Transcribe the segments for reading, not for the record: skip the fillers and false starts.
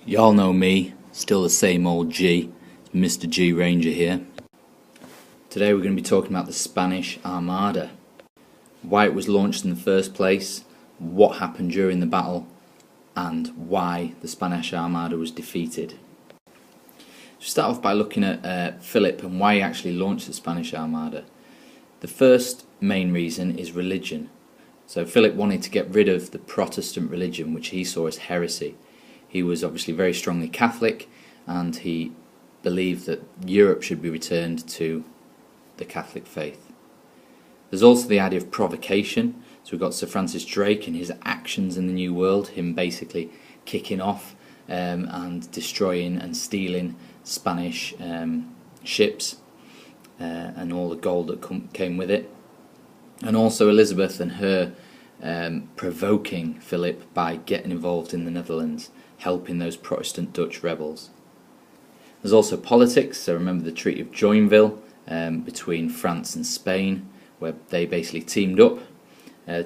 Y'all know me, still the same old G, Mr. G Ranger here. Today we're going to be talking about the Spanish Armada, why it was launched in the first place, what happened during the battle, and why the Spanish Armada was defeated. So start off by looking at Philip and why he actually launched the Spanish Armada. The first main reason is religion. So Philip wanted to get rid of the Protestant religion, which he saw as heresy. He was obviously very strongly Catholic, and he believed that Europe should be returned to the Catholic faith. There's also the idea of provocation. So we've got Sir Francis Drake and his actions in the New World, him basically kicking off and destroying and stealing Spanish ships and all the gold that came with it. And also Elizabeth and her provoking Philip by getting involved in the Netherlands, helping those Protestant Dutch rebels. There's also politics. So remember the Treaty of Joinville between France and Spain, where they basically teamed up.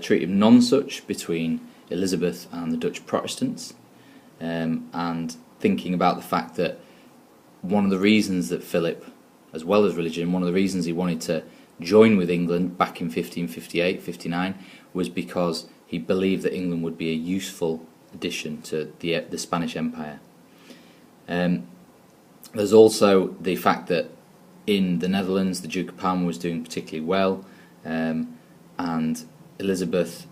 Treaty of Nonsuch between Elizabeth and the Dutch Protestants, and thinking about the fact that one of the reasons that Philip, as well as religion, one of the reasons he wanted to join with England back in 1558-59 was because he believed that England would be a useful addition to the Spanish Empire. There's also the fact that in the Netherlands the Duke of Parma was doing particularly well, and Elizabeth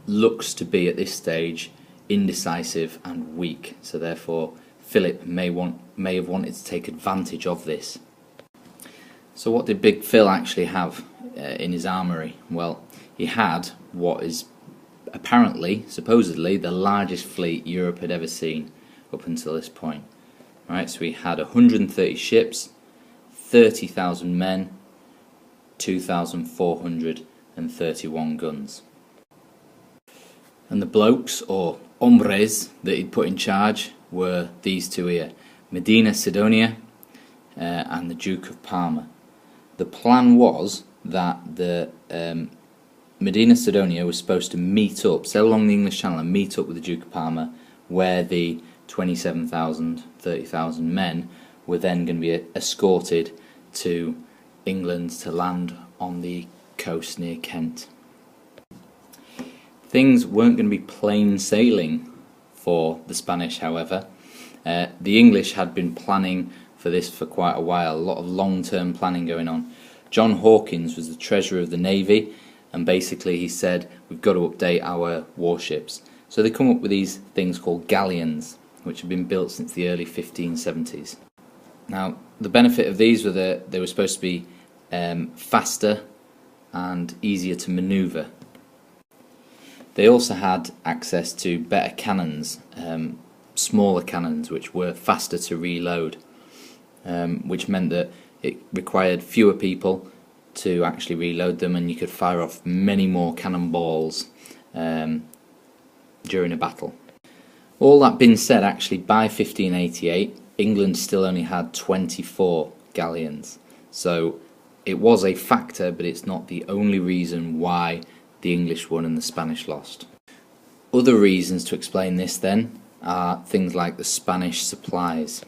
looks to be at this stage indecisive and weak, so therefore Philip may have wanted to take advantage of this. So what did Big Phil actually have in his armoury? Well, he had what is apparently, supposedly, the largest fleet Europe had ever seen up until this point. Right, so he had 130 ships, 30,000 men, 2,431 guns. And the blokes, or hombres, that he'd put in charge were these two here, Medina Sidonia and the Duke of Parma. The plan was that the Medina Sidonia was supposed to meet up, sail along the English Channel and meet up with the Duke of Parma, where the 27,000, 30,000 men were then going to be escorted to England to land on the coast near Kent. Things weren't going to be plain sailing for the Spanish, however. The English had been planning for this for quite a while, a lot of long-term planning going on. John Hawkins was the Treasurer of the Navy, and basically he said, we've got to update our warships. So they come up with these things called galleons, which have been built since the early 1570s. Now, the benefit of these were that they were supposed to be faster and easier to manoeuvre. They also had access to better cannons, smaller cannons, which were faster to reload, which meant that it required fewer people to actually reload them, and you could fire off many more cannonballs during a battle. All that being said, actually by 1588 England still only had 24 galleons, so it was a factor, but it's not the only reason why the English won and the Spanish lost. Other reasons to explain this then are things like the Spanish supplies.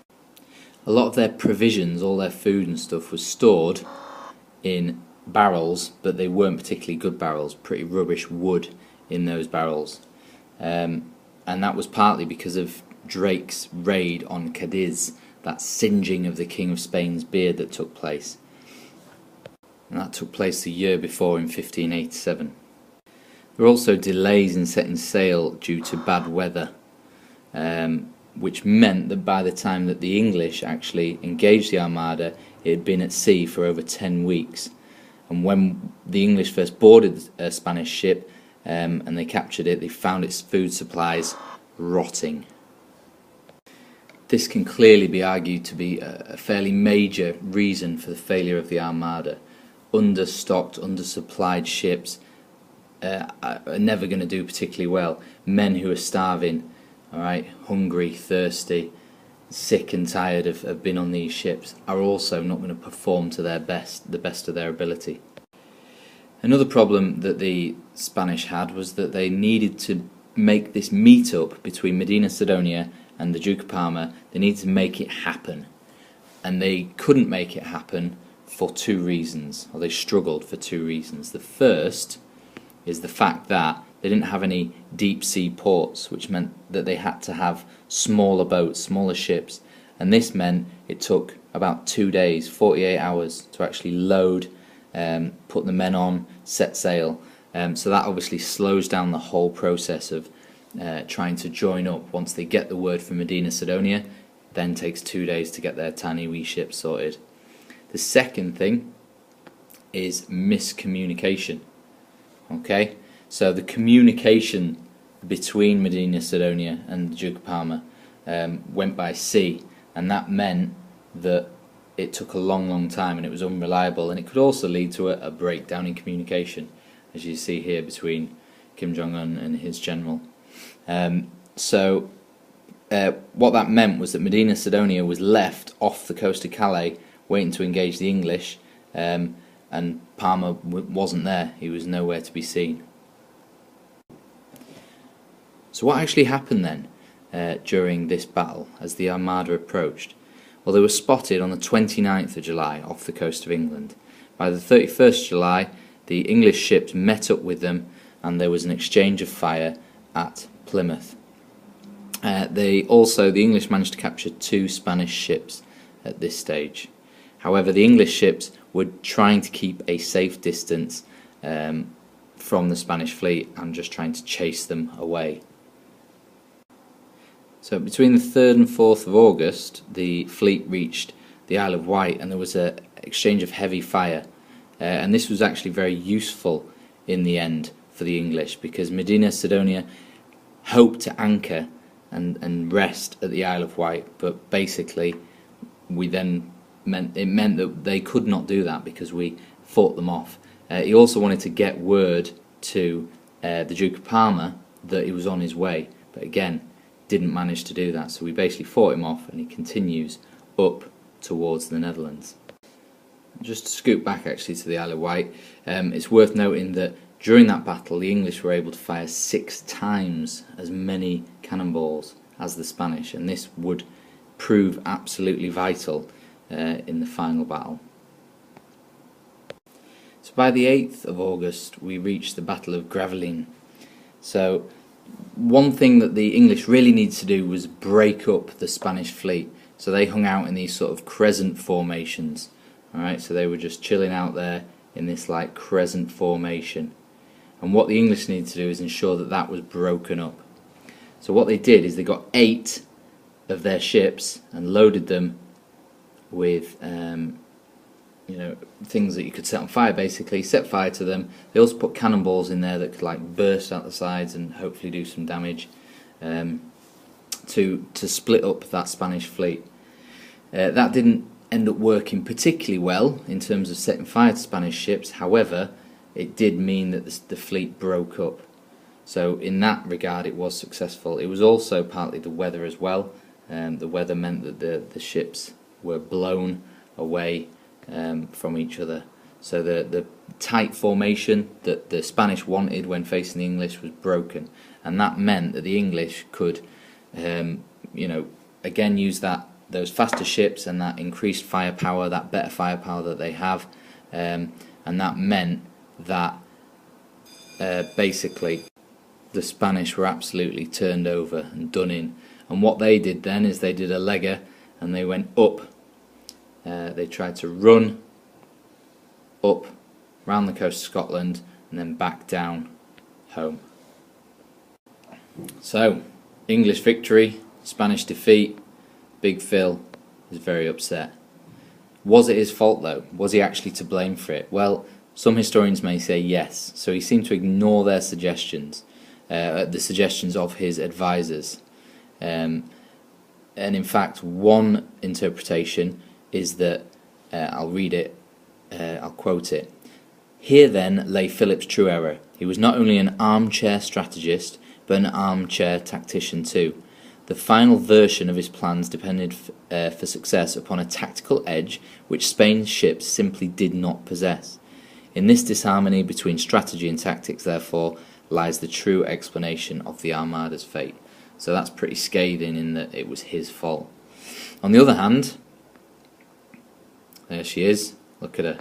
A lot of their provisions, all their food and stuff, was stored in barrels, but they weren't particularly good barrels, pretty rubbish wood in those barrels. And that was partly because of Drake's raid on Cadiz, that singeing of the King of Spain's beard that took place. And that took place the year before in 1587. There were also delays in setting sail due to bad weather, which meant that by the time that the English actually engaged the Armada, it had been at sea for over 10 weeks. And when the English first boarded a Spanish ship and they captured it, they found its food supplies rotting. This can clearly be argued to be a fairly major reason for the failure of the Armada. Understocked, undersupplied ships are never going to do particularly well. Men who are starving, hungry, thirsty, sick and tired of being on these ships are also not going to perform to their best, the best of their ability. Another problem that the Spanish had was that they needed to make this meet-up between Medina Sidonia and the Duke of Parma, they needed to make it happen. And they couldn't make it happen for two reasons, or they struggled for two reasons. The first is the fact that they didn't have any deep sea ports, which meant that they had to have smaller boats, smaller ships, and this meant it took about 2 days, 48 hours to actually load, put the men on, set sail. So that obviously slows down the whole process of trying to join up. Once they get the word from Medina Sidonia, then takes 2 days to get their tiny wee ship sorted. The second thing is miscommunication. Okay, so the communication between Medina Sidonia and the Duke of Parma went by sea, and that meant that it took a long time and it was unreliable, and it could also lead to a breakdown in communication, as you see here between Kim Jong-un and his general. What that meant was that Medina Sidonia was left off the coast of Calais waiting to engage the English, and Parma wasn't there. He was nowhere to be seen. So what actually happened then during this battle as the Armada approached? Well, they were spotted on the 29th of July off the coast of England. By the 31st of July, the English ships met up with them, and there was an exchange of fire at Plymouth. The English managed to capture 2 Spanish ships at this stage. However, the English ships were trying to keep a safe distance from the Spanish fleet and just trying to chase them away. So between the 3rd and 4th of August, the fleet reached the Isle of Wight, and there was an exchange of heavy fire. And this was actually very useful in the end for the English, because Medina Sidonia hoped to anchor and rest at the Isle of Wight, but basically it meant that they could not do that because we fought them off. He also wanted to get word to the Duke of Parma that he was on his way, but again didn't manage to do that, so we basically fought him off, and he continues up towards the Netherlands. Just to scoot back actually to the Isle of Wight, it's worth noting that during that battle the English were able to fire 6 times as many cannonballs as the Spanish, and this would prove absolutely vital in the final battle. So by the 8th of August we reached the Battle of Gravelines. So one thing that the English really needed to do was break up the Spanish fleet. So they hung out in these sort of crescent formations. Alright, so they were just chilling out there in this like crescent formation. And what the English needed to do is ensure that that was broken up. So what they did is they got 8 of their ships and loaded them with things that you could set on fire, basically set fire to them. They also put cannonballs in there that could like burst out the sides and hopefully do some damage to split up that Spanish fleet. That didn't end up working particularly well in terms of setting fire to Spanish ships. However, it did mean that the fleet broke up. So in that regard it was successful. It was also partly the weather as well. The weather meant that the ships were blown away from each other. So the tight formation that the Spanish wanted when facing the English was broken, and that meant that the English could again use those faster ships and that increased firepower, that better firepower that they have, and that meant that basically the Spanish were absolutely turned over and done in. And what they did then is they did a legger and they went up. They tried to run up round the coast of Scotland and then back down home. So, English victory, Spanish defeat. Big Phil is very upset. Was it his fault though? Was he actually to blame for it? Well, some historians may say yes. So he seemed to ignore their suggestions, the suggestions of his advisors. And in fact, one interpretation is that, I'll read it, I'll quote it. Here then lay Philip's true error. He was not only an armchair strategist, but an armchair tactician too. The final version of his plans depended for success upon a tactical edge which Spain's ships simply did not possess. In this disharmony between strategy and tactics, therefore, lies the true explanation of the Armada's fate. So that's pretty scathing in that it was his fault. On the other hand, there she is. Look at her.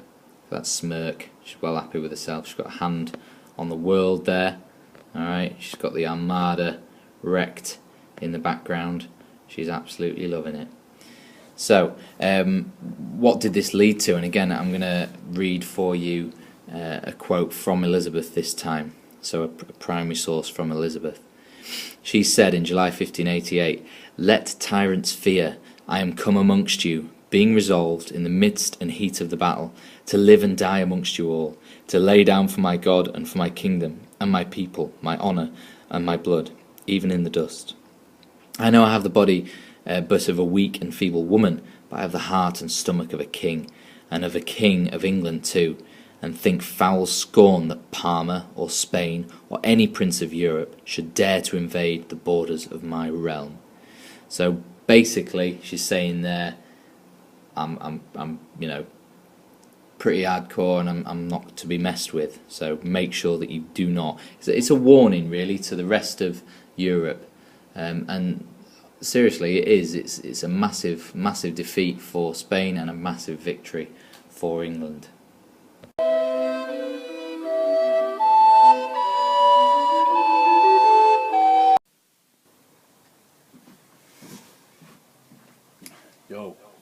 That smirk. She's well happy with herself. She's got a hand on the world there. Alright, she's got the Armada wrecked in the background. She's absolutely loving it. So, what did this lead to? And again, I'm going to read for you a quote from Elizabeth this time. So a primary source from Elizabeth. She said in July 1588, "Let tyrants fear, I am come amongst you, being resolved, in the midst and heat of the battle, to live and die amongst you all, to lay down for my God and for my kingdom, and my people, my honour and my blood, even in the dust. I know I have the body but of a weak and feeble woman, but I have the heart and stomach of a king, and of a king of England too, and think foul scorn that Parma or Spain or any prince of Europe should dare to invade the borders of my realm." So basically, she's saying there, I'm pretty hardcore, and I'm not to be messed with. So make sure that you do not. It's a warning, really, to the rest of Europe, and seriously, it is. It's a massive, massive defeat for Spain and a massive victory for England.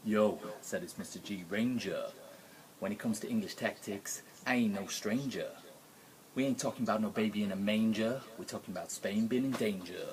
Yo, said it's Mr. G Ranger. When it comes to English tactics, I ain't no stranger. We ain't talking about no baby in a manger, we're talking about Spain being in danger.